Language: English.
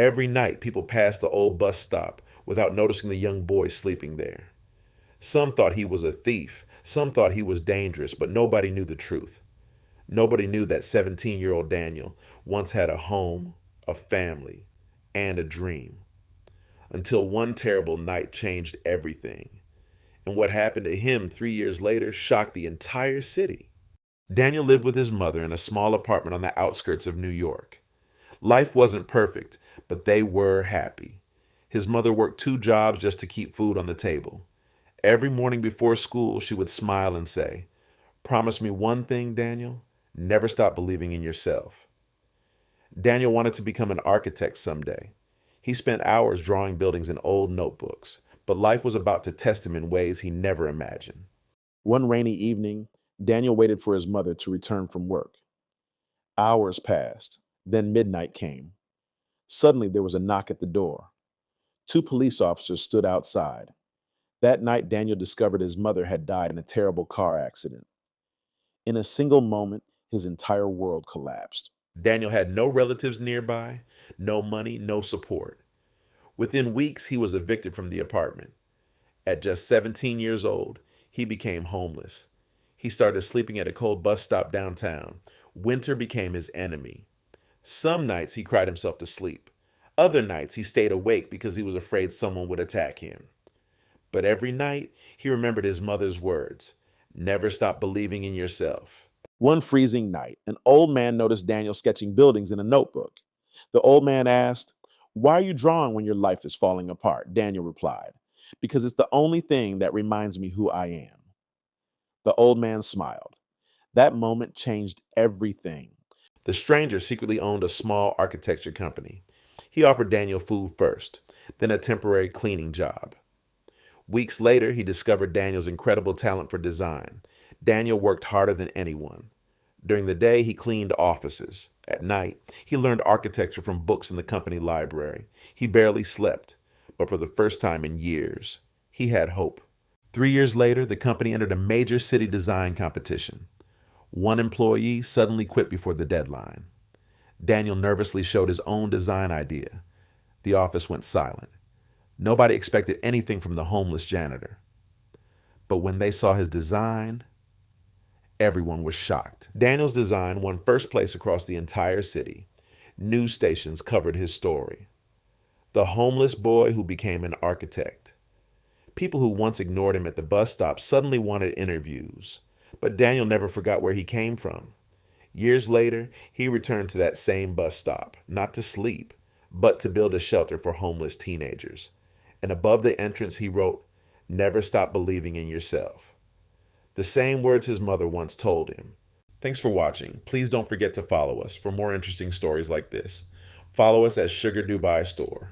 Every night, people passed the old bus stop without noticing the young boy sleeping there. Some thought he was a thief, some thought he was dangerous, but nobody knew the truth. Nobody knew that 17-year-old Daniel once had a home, a family, and a dream. Until one terrible night changed everything. And what happened to him 3 years later shocked the entire city. Daniel lived with his mother in a small apartment on the outskirts of New York. Life wasn't perfect, but they were happy. His mother worked 2 jobs just to keep food on the table. Every morning before school, she would smile and say, "Promise me one thing, Daniel. Never stop believing in yourself." Daniel wanted to become an architect someday. He spent hours drawing buildings in old notebooks, but life was about to test him in ways he never imagined. One rainy evening, Daniel waited for his mother to return from work. Hours passed, then midnight came. Suddenly, there was a knock at the door. 2 police officers stood outside. That night, Daniel discovered his mother had died in a terrible car accident. In a single moment, his entire world collapsed. Daniel had no relatives nearby, no money, no support. Within weeks, he was evicted from the apartment. At just 17 years old, he became homeless. He started sleeping at a cold bus stop downtown. Winter became his enemy. Some nights he cried himself to sleep. Other nights he stayed awake because he was afraid someone would attack him. But every night he remembered his mother's words, "Never stop believing in yourself." One freezing night, an old man noticed Daniel sketching buildings in a notebook. The old man asked, "Why are you drawing when your life is falling apart?" Daniel replied, "Because it's the only thing that reminds me who I am." The old man smiled. That moment changed everything. The stranger secretly owned a small architecture company. He offered Daniel food first, then a temporary cleaning job. Weeks later, he discovered Daniel's incredible talent for design. Daniel worked harder than anyone. During the day, he cleaned offices. At night, he learned architecture from books in the company library. He barely slept, but for the first time in years, he had hope. 3 years later, the company entered a major city design competition. One employee suddenly quit before the deadline. Daniel nervously showed his own design idea. The office went silent. Nobody expected anything from the homeless janitor. But when they saw his design, everyone was shocked. Daniel's design won first place across the entire city. News stations covered his story. The homeless boy who became an architect. People who once ignored him at the bus stop suddenly wanted interviews. But Daniel never forgot where he came from. Years later, he returned to that same bus stop, not to sleep, but to build a shelter for homeless teenagers. And above the entrance, he wrote, "Never stop believing in yourself." The same words his mother once told him. Thanks for watching. Please don't forget to follow us for more interesting stories like this. Follow us at Sugar Dubai Store.